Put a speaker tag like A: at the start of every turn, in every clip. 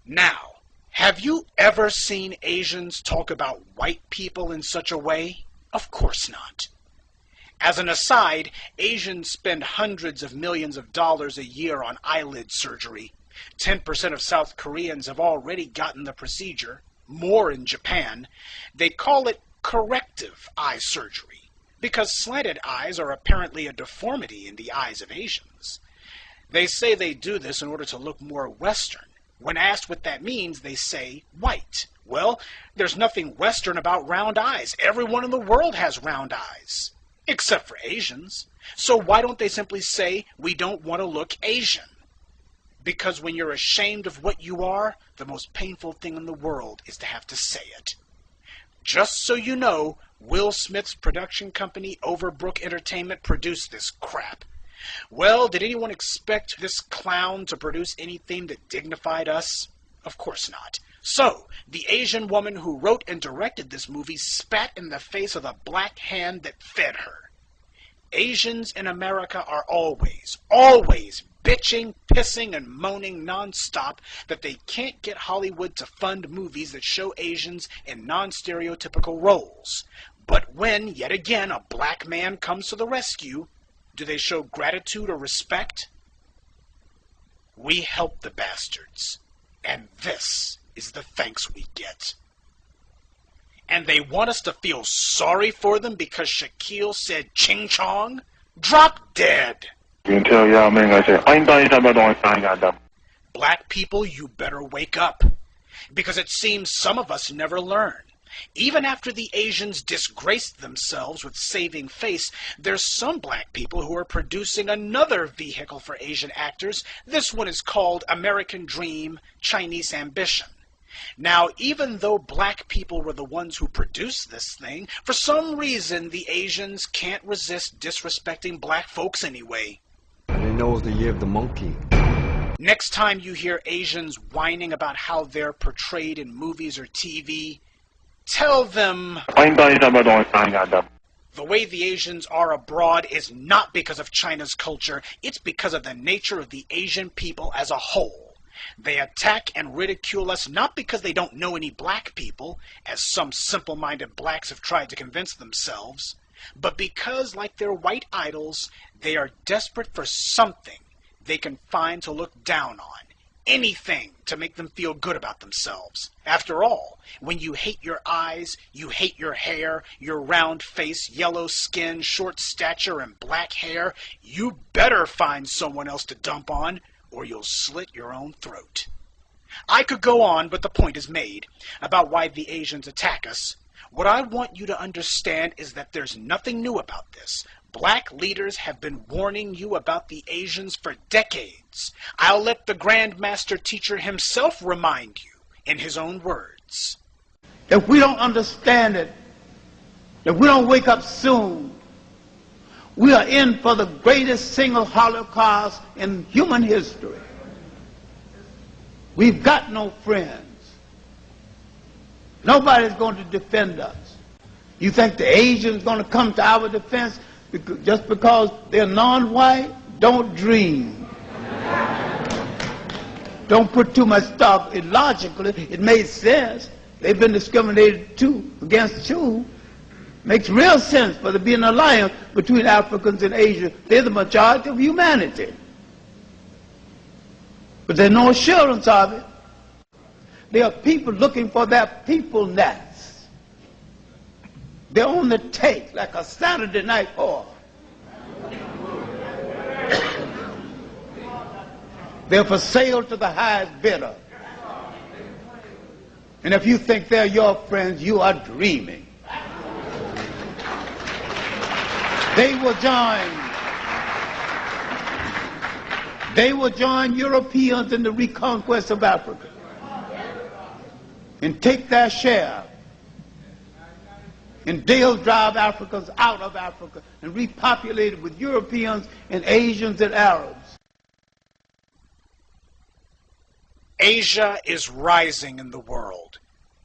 A: Now, have you ever seen Asians talk about white people in such a way? Of course not. As an aside, Asians spend hundreds of millions of dollars a year on eyelid surgery. 10% of South Koreans have already gotten the procedure, more in Japan. They call it corrective eye surgery, because slanted eyes are apparently a deformity in the eyes of Asians. They say they do this in order to look more Western. When asked what that means, they say white. Well, there's nothing Western about round eyes. Everyone in the world has round eyes, except for Asians. So why don't they simply say, we don't want to look Asian? Because when you're ashamed of what you are, the most painful thing in the world is to have to say it. Just so you know, Will Smith's production company, Overbrook Entertainment, produced this crap. Well, did anyone expect this clown to produce anything that dignified us? Of course not. So, the Asian woman who wrote and directed this movie spat in the face of the black hand that fed her. Asians in America are always bitching, pissing, and moaning nonstop that they can't get Hollywood to fund movies that show Asians in non-stereotypical roles. But when, yet again, a black man comes to the rescue, do they show gratitude or respect? We help the bastards, and this is the thanks we get. And they want us to feel sorry for them because Shaquille said ching chong? Drop dead! Black people, you better wake up. Because it seems some of us never learn. Even after the Asians disgraced themselves with saving face, there's some black people who are producing another vehicle for Asian actors. This one is called American Dream, Chinese Ambition. Now, even though black people were the ones who produced this thing, for some reason the Asians can't resist disrespecting black folks anyway.
B: I didn't know it was the year of the monkey.
A: Next time you hear Asians whining about how they're portrayed in movies or TV, tell them the way the Asians are abroad is not because of China's culture, it's because of the nature of the Asian people as a whole. They attack and ridicule us not because they don't know any black people, as some simple-minded blacks have tried to convince themselves, but because, like their white idols, they are desperate for something they can find to look down on. Anything to make them feel good about themselves. After all, when you hate your eyes, you hate your hair, your round face, yellow skin, short stature, and black hair, you better find someone else to dump on, or you'll slit your own throat. I could go on, but the point is made about why the Asians attack us. What I want you to understand is that there's nothing new about this. Black leaders have been warning you about the Asians for decades. I'll let the Grand Master Teacher himself remind you in his own words.
C: If we don't understand it, if we don't wake up soon, we are in for the greatest single Holocaust in human history. We've got no friends. Nobody's going to defend us. You think the Asians going to come to our defense just because they're non-white? Don't dream. Don't put too much stock. Logically, it made sense. They've been discriminated against too. Makes real sense for there to be an alliance between Africans and Asia. They're the majority of humanity. But there's no assurance of it. There are people looking for their people-ness. They're on the take like a Saturday night whore. They're for sale to the highest bidder. And if you think they're your friends, you are dreaming. They will join Europeans in the reconquest of Africa and take their share. And they'll drive Africans out of Africa and repopulate it with Europeans and Asians and Arabs.
A: Asia is rising in the world,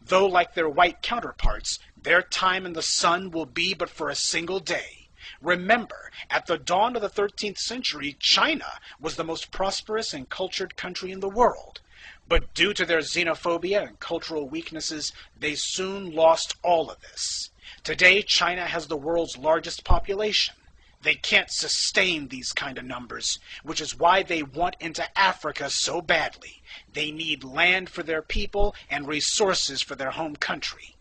A: though like their white counterparts, their time in the sun will be but for a single day. Remember, at the dawn of the 13th century, China was the most prosperous and cultured country in the world. But due to their xenophobia and cultural weaknesses, they soon lost all of this. Today, China has the world's largest population. They can't sustain these kind of numbers, which is why they want into Africa so badly. They need land for their people and resources for their home country.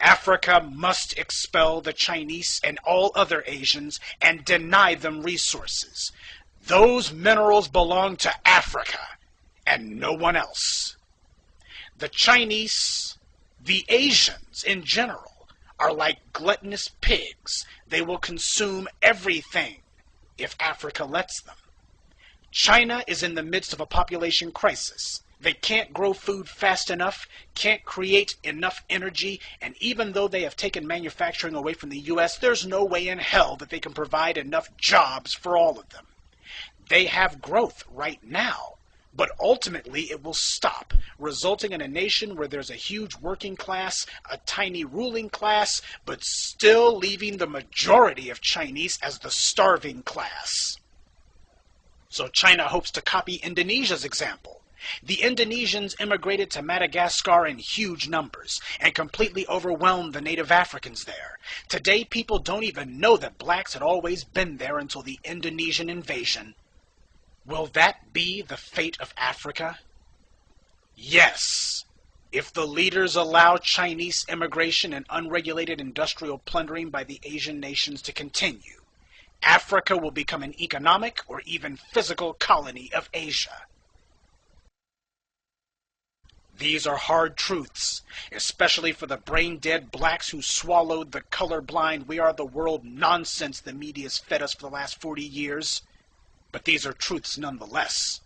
A: Africa must expel the Chinese and all other Asians and deny them resources. Those minerals belong to Africa and no one else. The Chinese, the Asians in general, are like gluttonous pigs. They will consume everything if Africa lets them. China is in the midst of a population crisis. They can't grow food fast enough, can't create enough energy, and even though they have taken manufacturing away from the U.S., there's no way in hell that they can provide enough jobs for all of them. They have growth right now, but ultimately it will stop, resulting in a nation where there's a huge working class, a tiny ruling class, but still leaving the majority of Chinese as the starving class. So China hopes to copy Indonesia's example. The Indonesians immigrated to Madagascar in huge numbers and completely overwhelmed the native Africans there. Today, people don't even know that blacks had always been there until the Indonesian invasion. Will that be the fate of Africa? Yes. If the leaders allow Chinese immigration and unregulated industrial plundering by the Asian nations to continue, Africa will become an economic or even physical colony of Asia. These are hard truths, especially for the brain-dead blacks who swallowed the colorblind "we are the world" nonsense the media's fed us for the last 40 years. But these are truths nonetheless.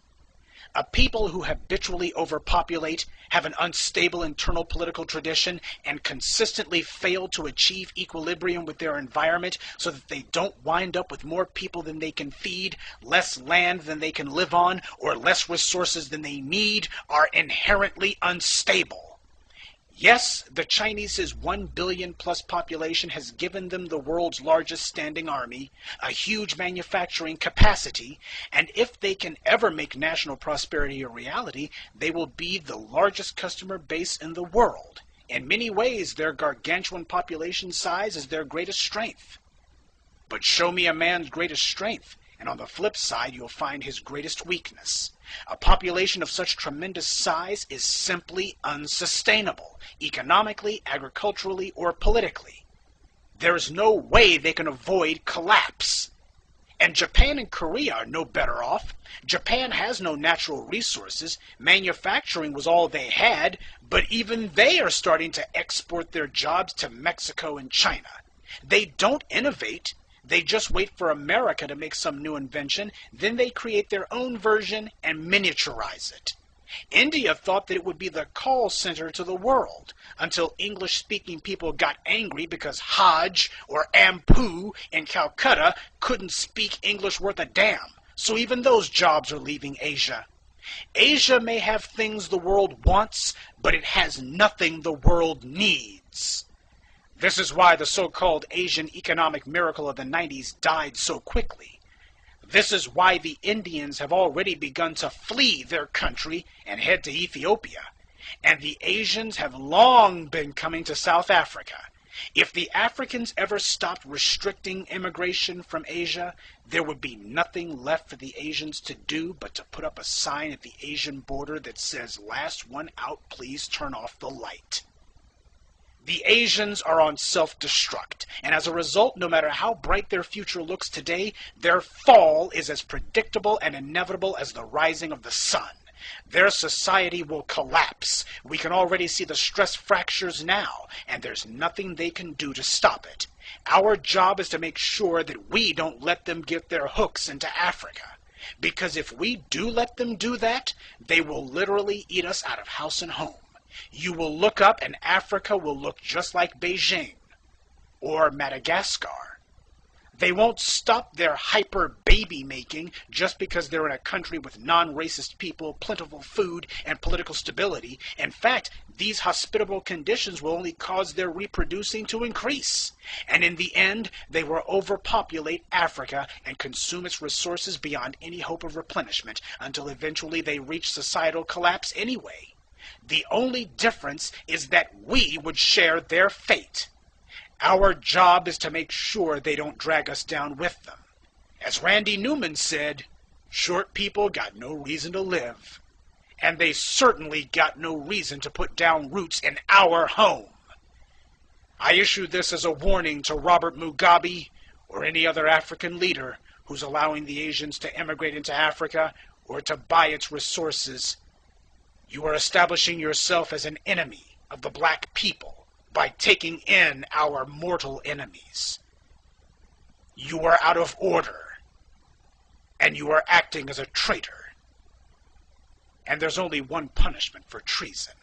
A: A people who habitually overpopulate, have an unstable internal political tradition, and consistently fail to achieve equilibrium with their environment so that they don't wind up with more people than they can feed, less land than they can live on, or less resources than they need, are inherently unstable. Yes, the Chinese's 1 billion plus population has given them the world's largest standing army, a huge manufacturing capacity, and if they can ever make national prosperity a reality, they will be the largest customer base in the world. In many ways, their gargantuan population size is their greatest strength. But show me a man's greatest strength, and on the flip side, you'll find his greatest weakness. A population of such tremendous size is simply unsustainable, economically, agriculturally, or politically. There is no way they can avoid collapse. And Japan and Korea are no better off. Japan has no natural resources. Manufacturing was all they had, but even they are starting to export their jobs to Mexico and China. They don't innovate. They just wait for America to make some new invention, then they create their own version and miniaturize it. India thought that it would be the call center to the world, until English-speaking people got angry because Haj or Ampu in Calcutta couldn't speak English worth a damn, so even those jobs are leaving Asia. Asia may have things the world wants, but it has nothing the world needs. This is why the so-called Asian economic miracle of the 90s died so quickly. This is why the Indians have already begun to flee their country and head to Ethiopia. And the Asians have long been coming to South Africa. If the Africans ever stopped restricting immigration from Asia, there would be nothing left for the Asians to do but to put up a sign at the Asian border that says, "Last one out, please turn off the light." The Asians are on self-destruct, and as a result, no matter how bright their future looks today, their fall is as predictable and inevitable as the rising of the sun. Their society will collapse. We can already see the stress fractures now, and there's nothing they can do to stop it. Our job is to make sure that we don't let them get their hooks into Africa. Because if we do let them do that, they will literally eat us out of house and home. You will look up and Africa will look just like Beijing or Madagascar. They won't stop their hyper baby making just because they're in a country with non-racist people, plentiful food, and political stability. In fact, these hospitable conditions will only cause their reproducing to increase. And in the end, they will overpopulate Africa and consume its resources beyond any hope of replenishment until eventually they reach societal collapse anyway. The only difference is that we would share their fate. Our job is to make sure they don't drag us down with them. As Randy Newman said, short people got no reason to live. And they certainly got no reason to put down roots in our home. I issue this as a warning to Robert Mugabe or any other African leader who's allowing the Asians to emigrate into Africa or to buy its resources. You are establishing yourself as an enemy of the black people by taking in our mortal enemies. You are out of order, and you are acting as a traitor. And there's only one punishment for treason.